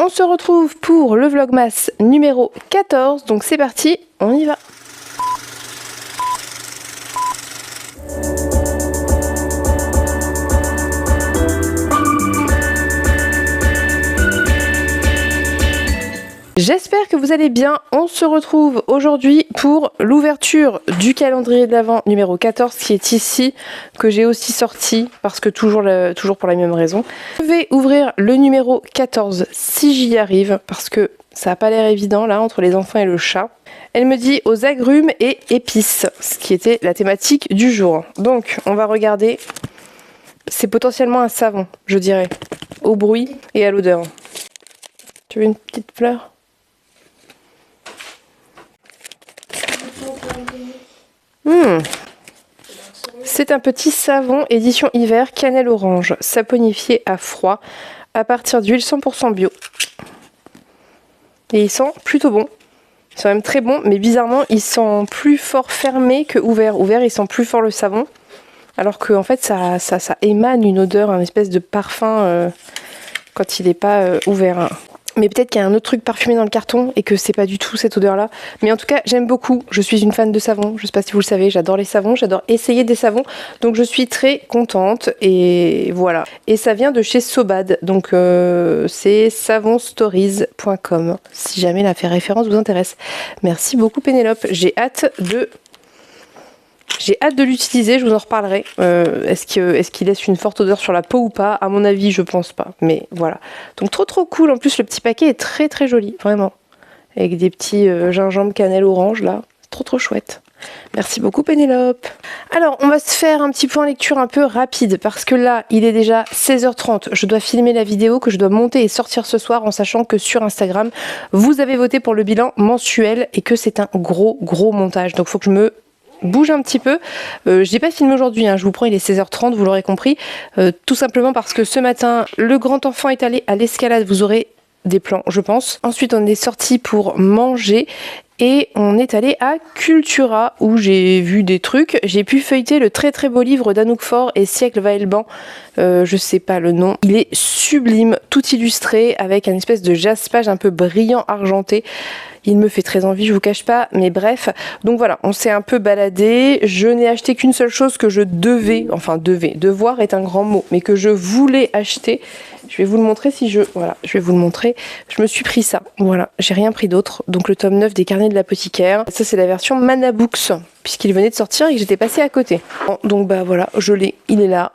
On se retrouve pour le Vlogmas numéro 14, donc c'est parti, on y va. J'espère que vous allez bien, on se retrouve aujourd'hui pour l'ouverture du calendrier de l'Avent numéro 14 qui est ici, que j'ai aussi sorti parce que toujours pour la même raison. Je vais ouvrir le numéro 14 si j'y arrive parce que ça n'a pas l'air évident là entre les enfants et le chat. Elle me dit aux agrumes et épices, ce qui était la thématique du jour. Donc on va regarder, c'est potentiellement un savon je dirais, au bruit et à l'odeur. Tu veux une petite fleur ? C'est un petit savon édition hiver cannelle orange, saponifié à froid à partir d'huile 100% bio. Et il sent plutôt bon. Il sent même très bon, mais bizarrement il sent plus fort fermé que ouvert. Ouvert il sent plus fort le savon, alors qu'en fait ça émane une odeur, un espèce de parfum quand il n'est pas ouvert. Mais peut-être qu'il y a un autre truc parfumé dans le carton et que c'est pas du tout cette odeur-là. Mais en tout cas, j'aime beaucoup. Je suis une fan de savon. Je sais pas si vous le savez, j'adore les savons. J'adore essayer des savons. Donc je suis très contente. Et voilà. Et ça vient de chez Sobad. Donc c'est savonstories.com. Si jamais la référence vous intéresse. Merci beaucoup Pénélope. J'ai hâte de l'utiliser, je vous en reparlerai. Est-ce qu'il laisse une forte odeur sur la peau ou pas? À mon avis, je pense pas. Mais voilà. Donc trop cool. En plus, le petit paquet est très joli, vraiment. Avec des petits gingembre cannelle orange là. Trop chouette. Merci beaucoup Pénélope. Alors, on va se faire un petit point lecture un peu rapide parce que là, il est déjà 16h30. Je dois filmer la vidéo que je dois monter et sortir ce soir en sachant que sur Instagram, vous avez voté pour le bilan mensuel et que c'est un gros montage. Donc, il faut que je me bouge un petit peu. Je n'ai pas filmé aujourd'hui, je vous prends, il est 16h30, vous l'aurez compris. Tout simplement parce que ce matin, le grand enfant est allé à l'escalade, vous aurez des plans, je pense. Ensuite, on est sorti pour manger et on est allé à Cultura où j'ai vu des trucs. J'ai pu feuilleter le très beau livre d'Anouk Faure et Siècle Vaelban. Je sais pas le nom. Il est sublime, tout illustré avec un espèce de jaspage un peu brillant argenté. Il me fait très envie, je vous cache pas, mais bref. Donc voilà, on s'est un peu baladé. Je n'ai acheté qu'une seule chose que je devoir est un grand mot, mais que je voulais acheter. Je vais vous le montrer je vais vous le montrer. Je me suis pris ça, voilà, j'ai rien pris d'autre. Donc le tome 9 des carnets de l'apothicaire. Ça c'est la version Manabooks, puisqu'il venait de sortir et que j'étais passée à côté. Donc bah voilà, je l'ai, il est là.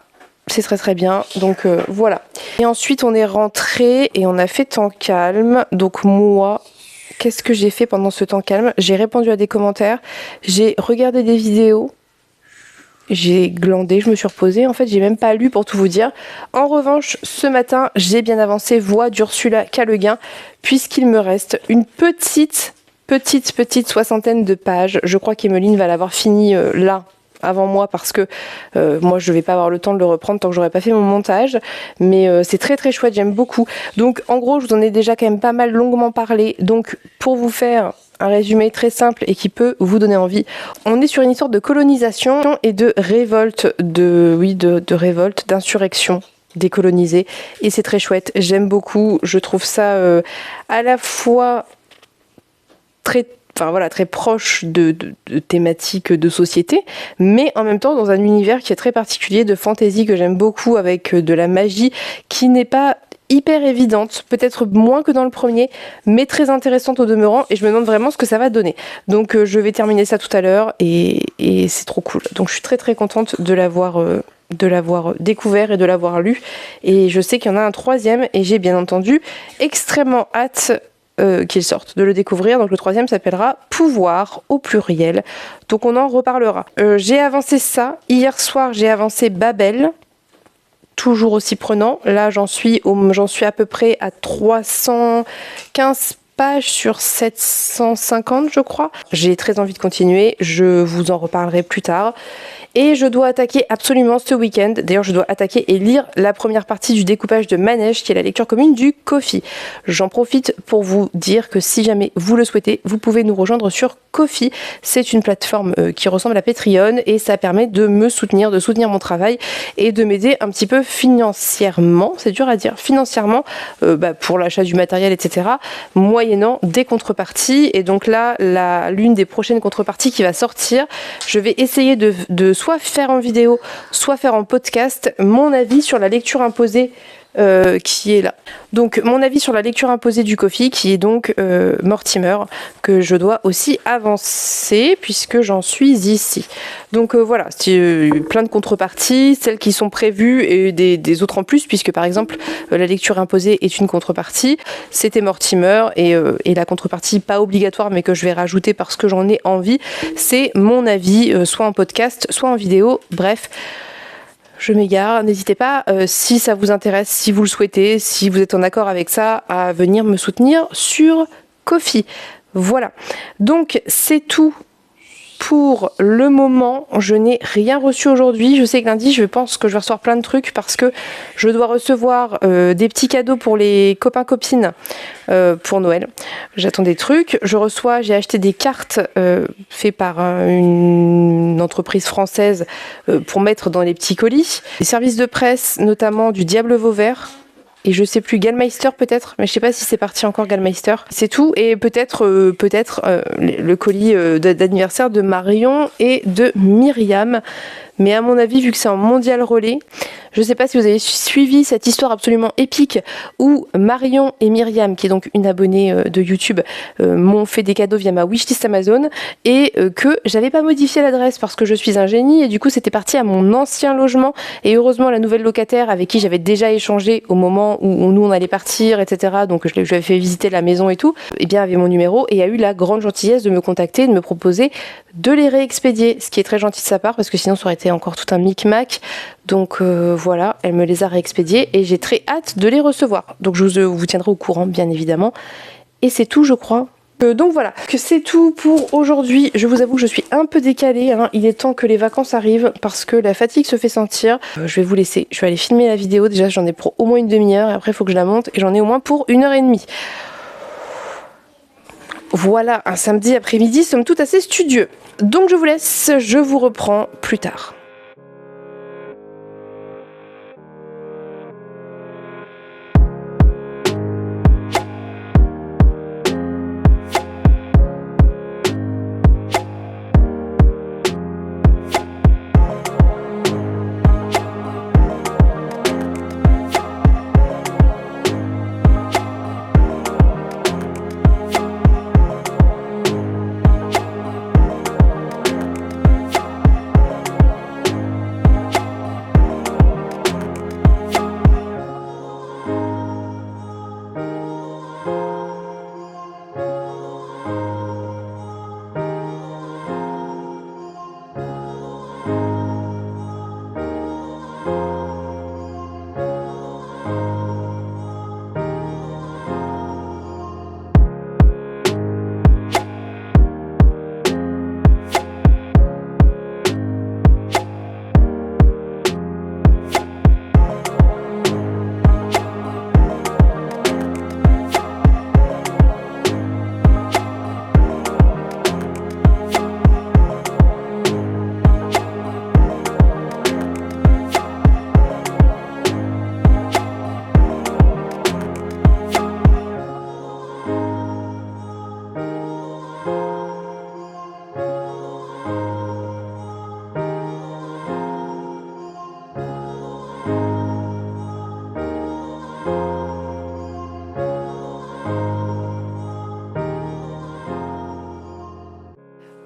C'est très bien, donc voilà. Et ensuite on est rentré et on a fait temps calme. Donc moi, qu'est-ce que j'ai fait pendant ce temps calme? J'ai répondu à des commentaires, j'ai regardé des vidéos, j'ai glandé, je me suis reposée. En fait, j'ai même pas lu pour tout vous dire. En revanche, ce matin, j'ai bien avancé voix d'Ursula K. Le Guin, puisqu'il me reste une petite soixantaine de pages. Je crois qu'Emeline va l'avoir fini là avant moi parce que moi je vais pas avoir le temps de le reprendre tant que j'aurai pas fait mon montage, mais c'est très chouette, j'aime beaucoup. Donc en gros je vous en ai déjà quand même pas mal longuement parlé, donc pour vous faire un résumé très simple et qui peut vous donner envie, on est sur une histoire de colonisation et de révolte, de révolte, d'insurrection décolonisée, et c'est très chouette, j'aime beaucoup, je trouve ça à la fois très proche de thématiques de société, mais en même temps dans un univers qui est très particulier de fantasy que j'aime beaucoup, avec de la magie qui n'est pas hyper évidente, peut-être moins que dans le premier, mais très intéressante au demeurant, et je me demande vraiment ce que ça va donner. Donc je vais terminer ça tout à l'heure et c'est trop cool. Donc je suis très contente de l'avoir découvert et de l'avoir lu, et je sais qu'il y en a un troisième et j'ai bien entendu extrêmement hâte qu'il sorte, de le découvrir. Donc le troisième s'appellera Pouvoir au pluriel, donc on en reparlera. J'ai avancé ça, hier soir j'ai avancé Babel, toujours aussi prenant. Là j'en suis à peu près à 315 pages sur 750 je crois. J'ai très envie de continuer, je vous en reparlerai plus tard. Et je dois attaquer absolument ce week-end. D'ailleurs, je dois attaquer et lire la première partie du découpage de Manège, qui est la lecture commune du Ko-fi. J'en profite pour vous dire que si jamais vous le souhaitez, vous pouvez nous rejoindre sur Ko-fi. C'est une plateforme qui ressemble à Patreon et ça permet de me soutenir, de soutenir mon travail et de m'aider un petit peu financièrement. C'est dur à dire. Financièrement, pour l'achat du matériel, etc. moyennant des contreparties. Et donc là, l'une des prochaines contreparties qui va sortir, je vais essayer de soit faire en vidéo, soit faire en podcast mon avis sur la lecture imposée qui est là. Donc mon avis sur la lecture imposée du Ko-fi, qui est donc Mortimer, que je dois aussi avancer puisque j'en suis ici. Donc voilà, plein de contreparties, celles qui sont prévues et des autres en plus, puisque par exemple la lecture imposée est une contrepartie, c'était Mortimer, et la contrepartie pas obligatoire mais que je vais rajouter parce que j'en ai envie, c'est mon avis, soit en podcast, soit en vidéo, bref. Je m'égare, n'hésitez pas, si ça vous intéresse, si vous le souhaitez, si vous êtes en accord avec ça, à venir me soutenir sur Ko-fi. Voilà, donc c'est tout pour le moment. Je n'ai rien reçu aujourd'hui. Je sais que lundi, je pense que je vais recevoir plein de trucs parce que je dois recevoir des petits cadeaux pour les copains-copines pour Noël. J'attends des trucs. J'ai acheté des cartes faites par une entreprise française pour mettre dans les petits colis. Des services de presse, notamment du Diable Vauvert. Et je sais plus, Gallmeister peut-être, mais je sais pas si c'est parti encore Gallmeister. C'est tout, et peut-être le colis d'anniversaire de Marion et de Myriam. Mais à mon avis, vu que c'est en mondial relais, je ne sais pas si vous avez suivi cette histoire absolument épique où Marion et Myriam, qui est donc une abonnée de YouTube, m'ont fait des cadeaux via ma wishlist Amazon et que j'avais pas modifié l'adresse parce que je suis un génie et du coup c'était parti à mon ancien logement et heureusement la nouvelle locataire avec qui j'avais déjà échangé au moment où nous on allait partir, etc. Donc je lui avais fait visiter la maison et tout, et bien avait mon numéro et a eu la grande gentillesse de me contacter, de me proposer de les réexpédier, ce qui est très gentil de sa part parce que sinon ça aurait été encore tout un micmac. Donc voilà, elle me les a réexpédiés et j'ai très hâte de les recevoir. Donc je vous tiendrai au courant, bien évidemment. Et c'est tout, je crois. Donc voilà, que c'est tout pour aujourd'hui. Je vous avoue que je suis un peu décalée, hein. Il est temps que les vacances arrivent parce que la fatigue se fait sentir. Je vais vous laisser, je vais aller filmer la vidéo. Déjà j'en ai pour au moins une demi-heure et après il faut que je la monte et j'en ai au moins pour 1h30. Voilà, un samedi après-midi, somme toute assez studieux. Donc je vous laisse, je vous reprends plus tard.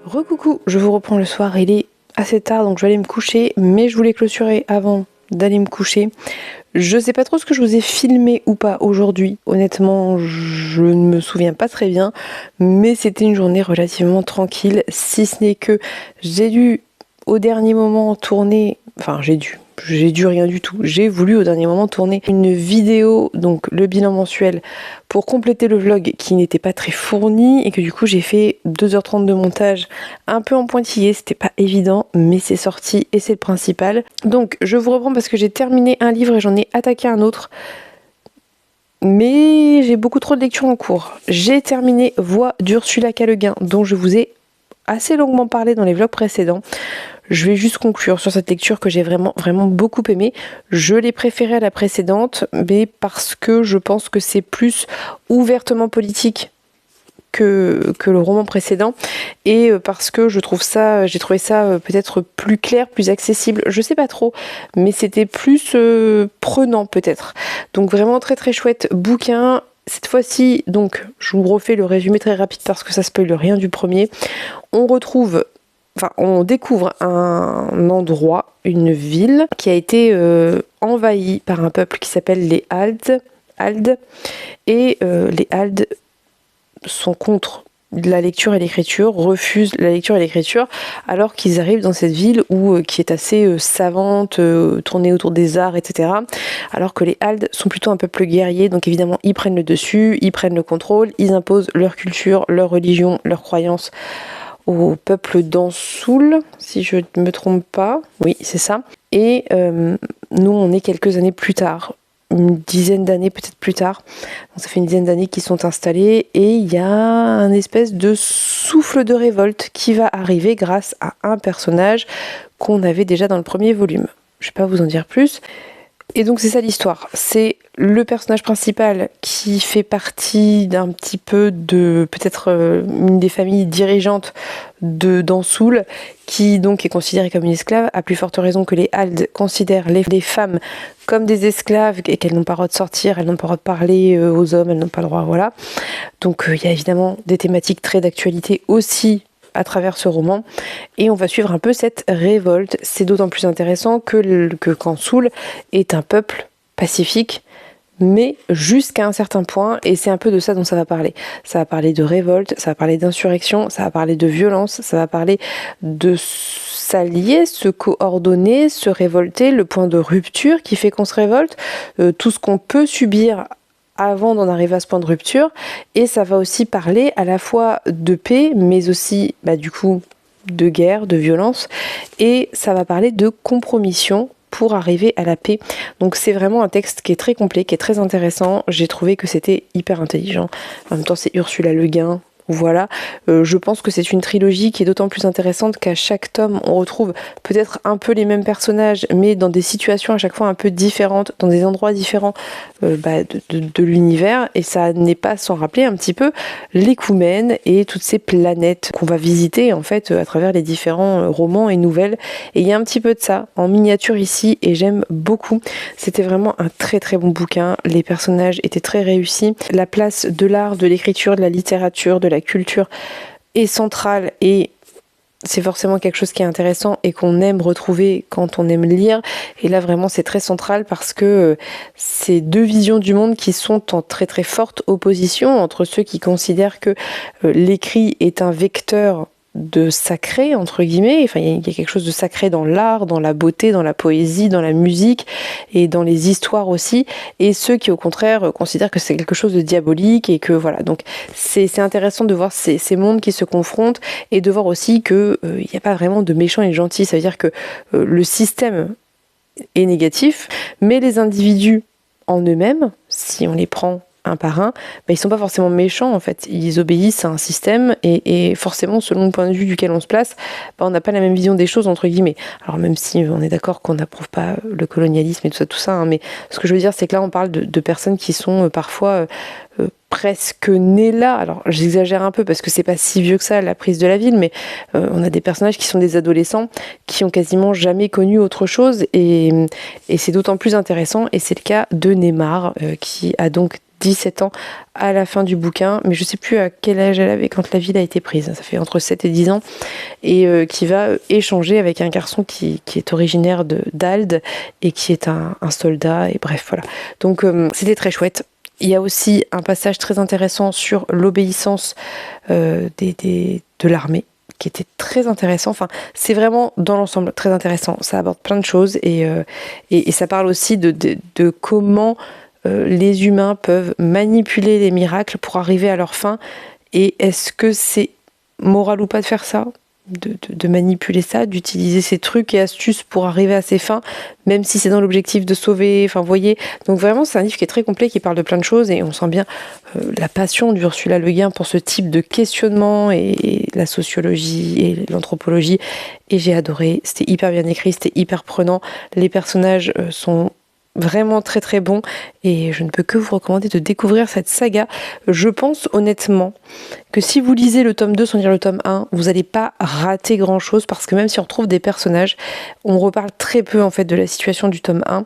Recoucou, je vous reprends le soir, il est assez tard donc je vais aller me coucher, mais je voulais clôturer avant d'aller me coucher. Je sais pas trop ce que je vous ai filmé ou pas aujourd'hui, honnêtement je ne me souviens pas très bien, mais c'était une journée relativement tranquille, si ce n'est que j'ai dû au dernier moment tourner j'ai dû rien du tout. J'ai voulu au dernier moment tourner une vidéo, donc le bilan mensuel, pour compléter le vlog qui n'était pas très fourni et que du coup j'ai fait 2h30 de montage un peu en pointillé, c'était pas évident, mais c'est sorti et c'est le principal. Donc je vous reprends parce que j'ai terminé un livre et j'en ai attaqué un autre. Mais j'ai beaucoup trop de lectures en cours. J'ai terminé Voix d'Ursula K. Le Guin, dont je vous ai assez longuement parlé dans les vlogs précédents. Je vais juste conclure sur cette lecture que j'ai vraiment beaucoup aimée. Je l'ai préférée à la précédente, mais parce que je pense que c'est plus ouvertement politique que le roman précédent, et parce que j'ai trouvé ça peut-être plus clair, plus accessible, je sais pas trop, mais c'était plus prenant peut-être. Donc vraiment très très chouette bouquin. Cette fois-ci, donc, je vous refais le résumé très rapide parce que ça spoile rien du premier. On découvre un endroit, une ville qui a été envahie par un peuple qui s'appelle les Aldes. Et les Aldes sont contre la lecture et l'écriture, refusent la lecture et l'écriture, alors qu'ils arrivent dans cette ville qui est assez savante, tournée autour des arts, etc. Alors que les Aldes sont plutôt un peuple guerrier, donc évidemment ils prennent le dessus, ils prennent le contrôle, ils imposent leur culture, leur religion, leurs croyances au peuple d'Ansoul, si je ne me trompe pas. Oui, c'est ça. Et nous, on est quelques années plus tard, une dizaine d'années peut-être plus tard. Donc, ça fait une dizaine d'années qu'ils sont installés et il y a un espèce de souffle de révolte qui va arriver grâce à un personnage qu'on avait déjà dans le premier volume. Je ne vais pas vous en dire plus. Et donc c'est ça l'histoire, c'est le personnage principal qui fait partie d'un petit peu de peut-être une des familles dirigeantes d'Ansoul, qui donc est considérée comme une esclave, à plus forte raison que les Aldes considèrent les femmes comme des esclaves et qu'elles n'ont pas le droit de sortir, elles n'ont pas le droit de parler aux hommes, elles n'ont pas le droit, voilà. Donc il y a évidemment des thématiques très d'actualité aussi à travers ce roman, et on va suivre un peu cette révolte. C'est d'autant plus intéressant que qu'Ansoul est un peuple pacifique, mais jusqu'à un certain point, et c'est un peu de ça dont ça va parler. Ça va parler de révolte, ça va parler d'insurrection, ça va parler de violence, ça va parler de s'allier, se coordonner, se révolter, le point de rupture qui fait qu'on se révolte, tout ce qu'on peut subir avant d'en arriver à ce point de rupture, et ça va aussi parler à la fois de paix, mais aussi du coup de guerre, de violence, et ça va parler de compromission pour arriver à la paix. Donc c'est vraiment un texte qui est très complet, qui est très intéressant. J'ai trouvé que c'était hyper intelligent. En même temps, c'est Ursula Le Guin. Voilà, je pense que c'est une trilogie qui est d'autant plus intéressante qu'à chaque tome, on retrouve peut-être un peu les mêmes personnages, mais dans des situations à chaque fois un peu différentes, dans des endroits différents de l'univers, et ça n'est pas sans rappeler un petit peu l'Écoumène et toutes ces planètes qu'on va visiter en fait à travers les différents romans et nouvelles. Et il y a un petit peu de ça en miniature ici, et j'aime beaucoup. C'était vraiment un très très bon bouquin, les personnages étaient très réussis, la place de l'art, de l'écriture, de la littérature, de la culture est centrale, et c'est forcément quelque chose qui est intéressant et qu'on aime retrouver quand on aime lire. Et là vraiment c'est très central parce que c'est deux visions du monde qui sont en très très forte opposition, entre ceux qui considèrent que l'écrit est un vecteur de sacré entre guillemets, enfin il y a quelque chose de sacré dans l'art, dans la beauté, dans la poésie, dans la musique et dans les histoires aussi, et ceux qui au contraire considèrent que c'est quelque chose de diabolique, et que voilà, donc c'est intéressant de voir ces mondes qui se confrontent, et de voir aussi que il n'y a pas vraiment de méchants et de gentils. Ça veut dire que le système est négatif, mais les individus en eux-mêmes, si on les prend un par un, ils sont pas forcément méchants en fait, ils obéissent à un système, et forcément selon le point de vue duquel on se place, on n'a pas la même vision des choses entre guillemets. Alors même si on est d'accord qu'on n'approuve pas le colonialisme et tout ça, mais ce que je veux dire c'est que là on parle de personnes qui sont parfois presque nées là. Alors j'exagère un peu parce que c'est pas si vieux que ça la prise de la ville, mais on a des personnages qui sont des adolescents qui ont quasiment jamais connu autre chose, et c'est d'autant plus intéressant, et c'est le cas de Neymar qui a donc 17 ans à la fin du bouquin, mais je sais plus à quel âge elle avait quand la ville a été prise, ça fait entre 7 et 10 ans, et qui va échanger avec un garçon qui est originaire d'Alde et qui est un soldat, et bref voilà. Donc c'était très chouette. Il y a aussi un passage très intéressant sur l'obéissance de l'armée, qui était très intéressant. Enfin, c'est vraiment dans l'ensemble très intéressant. Ça aborde plein de choses et ça parle aussi de comment les humains peuvent manipuler les miracles pour arriver à leur fin. Et est-ce que c'est moral ou pas de faire ça ? De manipuler ça, d'utiliser ces trucs et astuces pour arriver à ses fins, même si c'est dans l'objectif de sauver, enfin vous voyez. Donc vraiment c'est un livre qui est très complet, qui parle de plein de choses et on sent bien la passion d'Ursula Le Guin pour ce type de questionnement et la sociologie et l'anthropologie, et j'ai adoré, c'était hyper bien écrit, c'était hyper prenant, les personnages sont vraiment très très bon et je ne peux que vous recommander de découvrir cette saga. Je pense honnêtement que si vous lisez le tome 2 sans lire le tome 1, vous n'allez pas rater grand chose, parce que même si on retrouve des personnages, on reparle très peu en fait de la situation du tome 1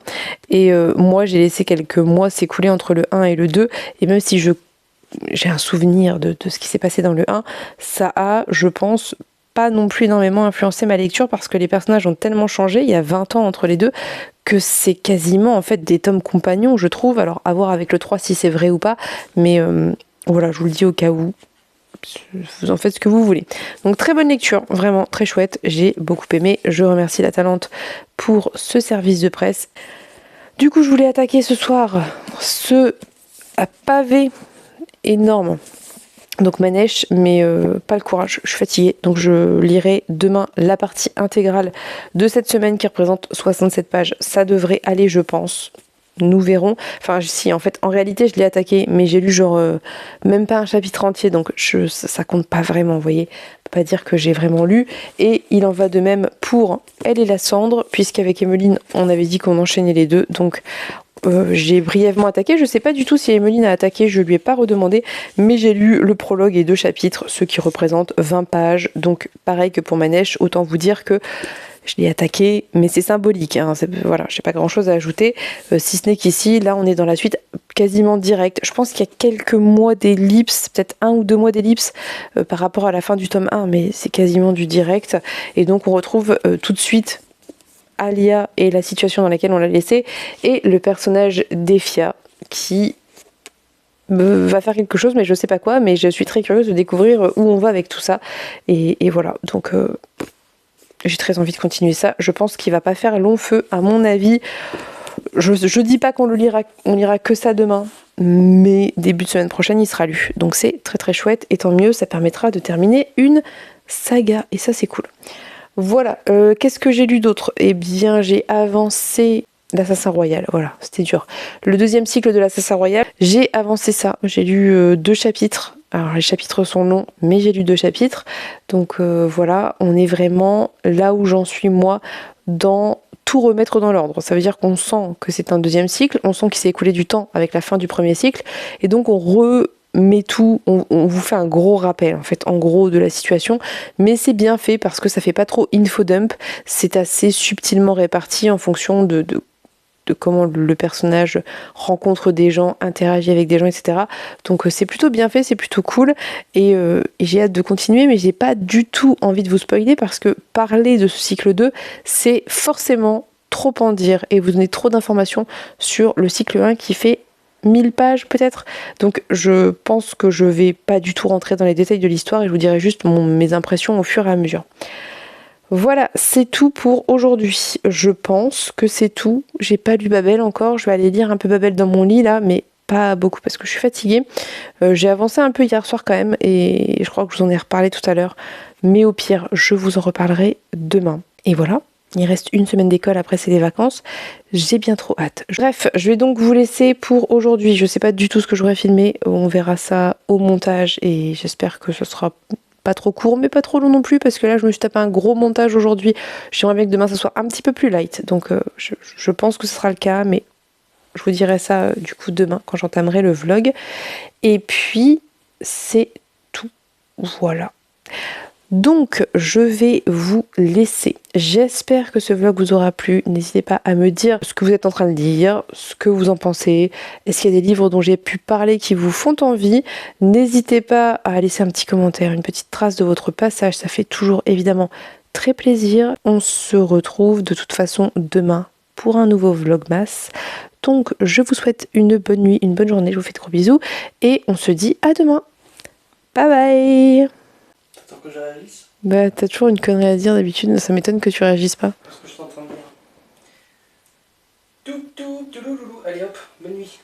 et moi j'ai laissé quelques mois s'écouler entre le 1 et le 2 et même si j'ai un souvenir de ce qui s'est passé dans le 1, ça a, je pense, pas non plus énormément influencé ma lecture parce que les personnages ont tellement changé, il y a 20 ans entre les deux, que c'est quasiment en fait des tomes compagnons, je trouve. Alors à voir avec le 3 si c'est vrai ou pas, mais voilà, je vous le dis au cas où, vous en faites ce que vous voulez. Donc très bonne lecture, vraiment très chouette, j'ai beaucoup aimé. Je remercie la Talente pour ce service de presse. Du coup je voulais attaquer ce soir ce pavé énorme, donc Manèche, mais pas le courage, je suis fatiguée, donc je lirai demain la partie intégrale de cette semaine qui représente 67 pages. Ça devrait aller, je pense. Nous verrons. Enfin, si, en fait, en réalité, je l'ai attaqué, mais j'ai lu genre même pas un chapitre entier, donc ça compte pas vraiment, vous voyez. On peut pas dire que j'ai vraiment lu. Et il en va de même pour Elle et la cendre, puisqu'avec Emmeline, on avait dit qu'on enchaînait les deux, donc j'ai brièvement attaqué. Je sais pas du tout si Emmeline a attaqué, je lui ai pas redemandé, mais j'ai lu le prologue et 2 chapitres, ce qui représente 20 pages. Donc pareil que pour Manèche, autant vous dire que je l'ai attaqué, mais c'est symbolique. Hein, voilà, j'ai pas grand chose à ajouter, si ce n'est qu'ici, là on est dans la suite quasiment directe. Je pense qu'il y a quelques mois d'ellipse, peut-être 1 ou 2 mois d'ellipse par rapport à la fin du tome 1, mais c'est quasiment du direct. Et donc on retrouve tout de suite Alia et la situation dans laquelle on l'a laissée, et le personnage d'Efia qui va faire quelque chose, mais je sais pas quoi, mais je suis très curieuse de découvrir où on va avec tout ça, et voilà, donc j'ai très envie de continuer ça. Je pense qu'il va pas faire long feu, à mon avis. Je dis pas qu'on lira que ça demain, mais début de semaine prochaine il sera lu, donc c'est très très chouette, et tant mieux, ça permettra de terminer une saga, et ça c'est cool. Voilà, qu'est-ce que j'ai lu d'autre ? Eh bien, j'ai avancé l'Assassin Royal, voilà, c'était dur. Le 2e cycle de l'Assassin Royal, j'ai avancé ça, j'ai lu 2 chapitres. Alors les chapitres sont longs, mais j'ai lu 2 chapitres. Donc voilà, on est vraiment là où j'en suis moi, dans tout remettre dans l'ordre. Ça veut dire qu'on sent que c'est un 2e cycle, on sent qu'il s'est écoulé du temps avec la fin du 1er cycle, et donc on remet tout, on vous fait un gros rappel en fait, en gros, de la situation, mais c'est bien fait parce que ça fait pas trop infodump, c'est assez subtilement réparti en fonction de comment le personnage rencontre des gens, interagit avec des gens, etc. Donc c'est plutôt bien fait, c'est plutôt cool, et j'ai hâte de continuer, mais j'ai pas du tout envie de vous spoiler parce que parler de ce cycle 2, c'est forcément trop en dire et vous donner trop d'informations sur le cycle 1 qui fait 1000 pages peut-être. Donc je pense que je vais pas du tout rentrer dans les détails de l'histoire et je vous dirai juste mes impressions au fur et à mesure. Voilà, c'est tout pour aujourd'hui. Je pense que c'est tout. J'ai pas lu Babel encore. Je vais aller lire un peu Babel dans mon lit là, mais pas beaucoup parce que je suis fatiguée. J'ai avancé un peu hier soir quand même et je crois que je vous en ai reparlé tout à l'heure. Mais au pire, je vous en reparlerai demain. Et voilà. Il reste une semaine d'école, après c'est les vacances. J'ai bien trop hâte. Bref, je vais donc vous laisser pour aujourd'hui. Je sais pas du tout ce que j'aurai filmé. On verra ça au montage et j'espère que ce sera pas trop court, mais pas trop long non plus, parce que là je me suis tapé un gros montage aujourd'hui. J'aimerais bien que demain ça soit un petit peu plus light. Donc je pense que ce sera le cas, mais je vous dirai ça du coup demain quand j'entamerai le vlog. Et puis c'est tout. Voilà. Donc je vais vous laisser. J'espère que ce vlog vous aura plu. N'hésitez pas à me dire ce que vous êtes en train de lire, ce que vous en pensez. Est-ce qu'il y a des livres dont j'ai pu parler qui vous font envie ? N'hésitez pas à laisser un petit commentaire, une petite trace de votre passage. Ça fait toujours évidemment très plaisir. On se retrouve de toute façon demain pour un nouveau vlogmas. Donc je vous souhaite une bonne nuit, une bonne journée. Je vous fais de gros bisous et on se dit à demain. Bye bye. pour que je réagisse. Bah, t'as toujours une connerie à dire d'habitude, ça m'étonne que tu réagisses pas. Parce que je suis en train de dire. Tout, tout, tout, loulou. Allez hop, bonne nuit.